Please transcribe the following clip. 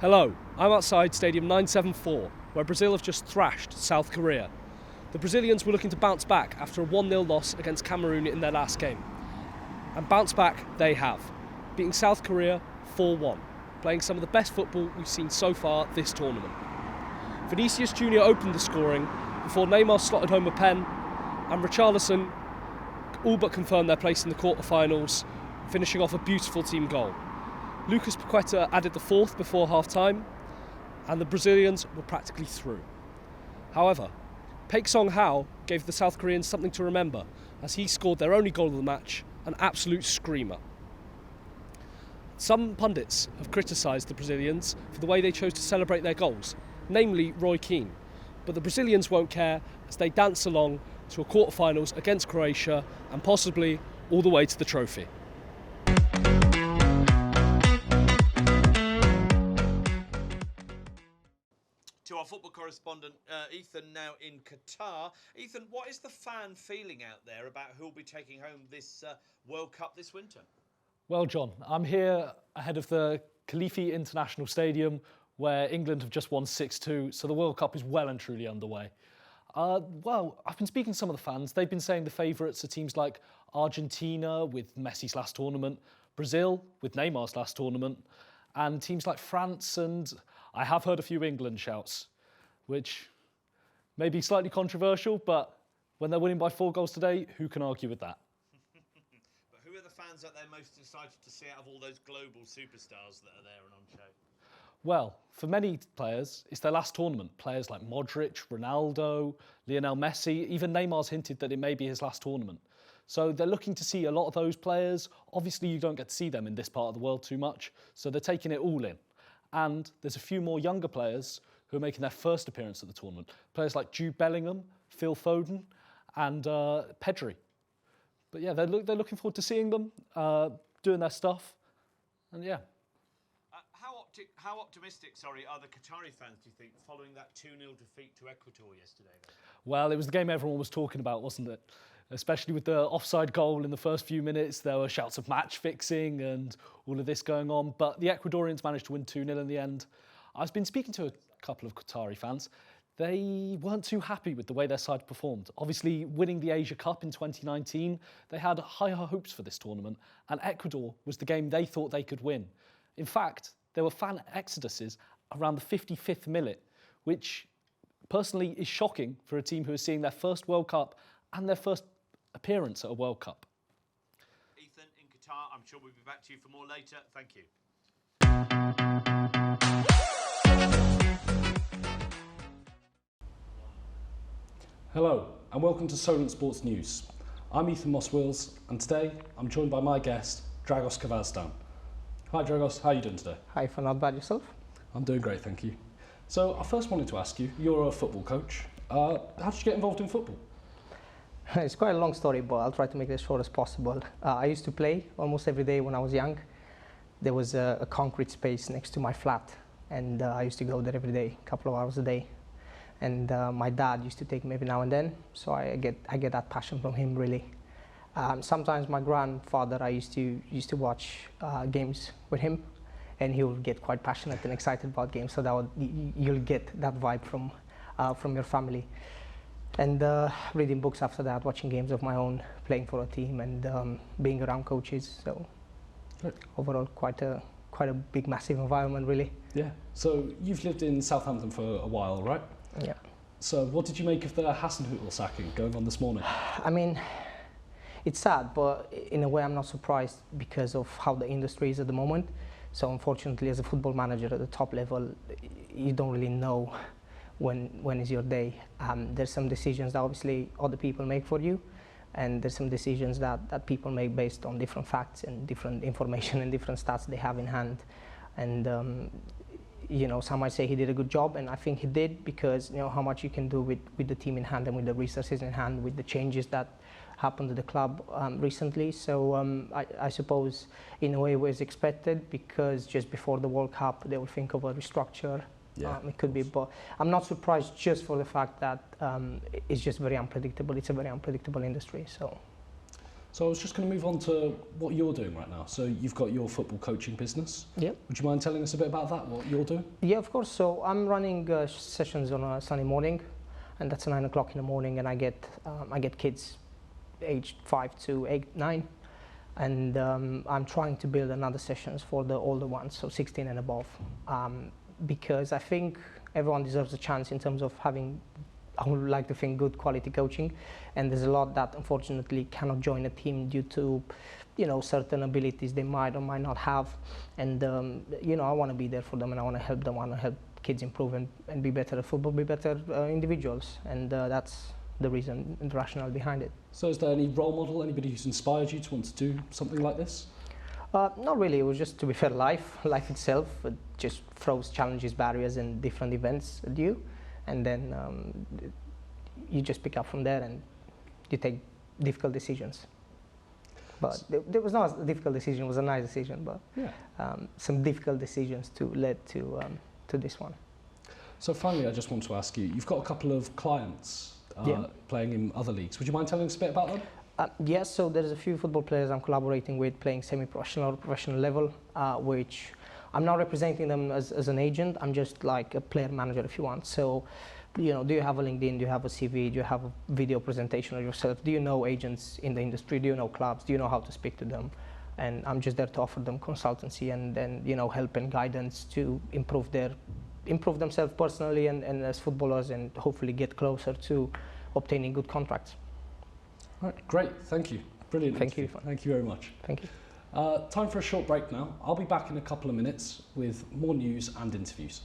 Hello, I'm outside Stadium 974, where Brazil have just thrashed South Korea. The Brazilians were looking to bounce back after a 1-0 loss against Cameroon in their last game. And bounce back they have, beating South Korea 4-1, playing some of the best football we've seen so far this tournament. Vinicius Jr. opened the scoring before Neymar slotted home a pen, and Richarlison all but confirmed their place in the quarter-finals, finishing off a beautiful team goal. Lucas Paqueta added the fourth before half-time, and the Brazilians were practically through. However, Paik Song-hao gave the South Koreans something to remember as he scored their only goal of the match, an absolute screamer. Some pundits have criticised the Brazilians for the way they chose to celebrate their goals, namely Roy Keane, but the Brazilians won't care as they dance along to a quarter-finals against Croatia and possibly all the way to the trophy. To our football correspondent, Ethan, now in Qatar. Ethan, what is the fan feeling out there about who'll be taking home this World Cup this winter? Well, John, I'm here ahead of the Khalifi International Stadium where England have just won 6-2, so the World Cup is well and truly underway. Well, I've been speaking to some of the fans. They've been saying the favourites are teams like Argentina with Messi's last tournament, Brazil with Neymar's last tournament, and teams like France, and I have heard a few England shouts, which may be slightly controversial, but when they're winning by 4 goals today, who can argue with that? But who are the fans that they're most excited to see out of all those global superstars that are there and on show? Well, for many players, it's their last tournament. Players like Modric, Ronaldo, Lionel Messi, even Neymar's hinted that it may be his last tournament. So they're looking to see a lot of those players. Obviously, you don't get to see them in this part of the world too much, so they're taking it all in. And there's a few more younger players who are making their first appearance at the tournament. Players like Jude Bellingham, Phil Foden, and Pedri. But yeah, they're looking forward to seeing them, doing their stuff, and yeah. How optimistic, are the Qatari fans, do you think, following that 2-0 defeat to Ecuador yesterday? Well, it was the game everyone was talking about, wasn't it? Especially with the offside goal in the first few minutes, there were shouts of match fixing and all of this going on. But the Ecuadorians managed to win 2-0 in the end. I've been speaking to a couple of Qatari fans. They weren't too happy with the way their side performed. Obviously, winning the Asia Cup in 2019, they had higher hopes for this tournament, and Ecuador was the game they thought they could win. In fact, there were fan exoduses around the 55th minute, which personally is shocking for a team who is seeing their first World Cup and their first appearance at a World Cup. Ethan, in Qatar, I'm sure we'll be back to you for more later. Thank you. Hello, and welcome to Solent Sports News. I'm Ethan Moss-Wills, and today I'm joined by my guest, Dragos Kavazdan. Hi Dragos, how are you doing today? Hi, for not bad yourself? I'm doing great, thank you. So I first wanted to ask you, you're a football coach. How did you get involved in football? It's quite a long story, but I'll try to make it as short as possible. I used to play almost every day when I was young. There was a concrete space next to my flat, and I used to go there every day, a couple of hours a day. And my dad used to take me every now and then, so I get that passion from him, really. Sometimes my grandfather, I used to watch games with him, and he would get quite passionate and excited about games. So you'll get that vibe from your family. And reading books after that, watching games of my own, playing for a team, and being around coaches. So overall, quite a big, massive environment, really. Yeah. So you've lived in Southampton for a while, right? Yeah. So what did you make of the Hasenhüttl sacking going on this morning? I mean, it's sad, but in a way I'm not surprised because of how the industry is at the moment. So unfortunately, as a football manager at the top level, you don't really know when is your day. There's some decisions that obviously other people make for you, and there's some decisions that people make based on different facts and different information and different stats they have in hand. And some might say he did a good job, and I think he did, because how much you can do with the team in hand and with the resources in hand, with the changes that happened to the club recently. So I suppose in a way it was expected, because just before the World Cup they will think of a restructure. Yeah. It could be, but I'm not surprised just for the fact that it's just very unpredictable. It's a very unpredictable industry. So I was just going to move on to what you're doing right now. So you've got your football coaching business. Yeah. Would you mind telling us a bit about that, what you're doing? Yeah, of course. So I'm running sessions on a Sunday morning, and that's 9 o'clock in the morning, and I get kids aged 5 to 8, 9, and I'm trying to build another sessions for the older ones, so 16 and above, because I think everyone deserves a chance in terms of having, I would like to think, good quality coaching, and there's a lot that unfortunately cannot join a team due to, certain abilities they might or might not have, and I want to be there for them, and I want to help them. I want to help kids improve and be better at football, be better individuals, and that's the reason and the rationale behind it. So is there any role model, anybody who's inspired you to want to do something like this? Not really. It was just, to be fair, life itself. It just throws challenges, barriers, and different events at you, and then you just pick up from there and you take difficult decisions. But there was not a difficult decision; it was a nice decision. But some difficult decisions led to this one. So finally, I just want to ask you: you've got a couple of clients playing in other leagues. Would you mind telling us a bit about them? Yes, so there's a few football players I'm collaborating with playing semi-professional or professional level, which I'm not representing them as an agent. I'm just like a player manager, if you want. So, do you have a LinkedIn? Do you have a CV? Do you have a video presentation of yourself? Do you know agents in the industry? Do you know clubs? Do you know how to speak to them? And I'm just there to offer them consultancy and then, help and guidance to improve themselves personally and as footballers, and hopefully get closer to obtaining good contracts. All right, great, thank you. Brilliant. Thank you. Thank you very much. Thank you. Time for a short break now. I'll be back in a couple of minutes with more news and interviews.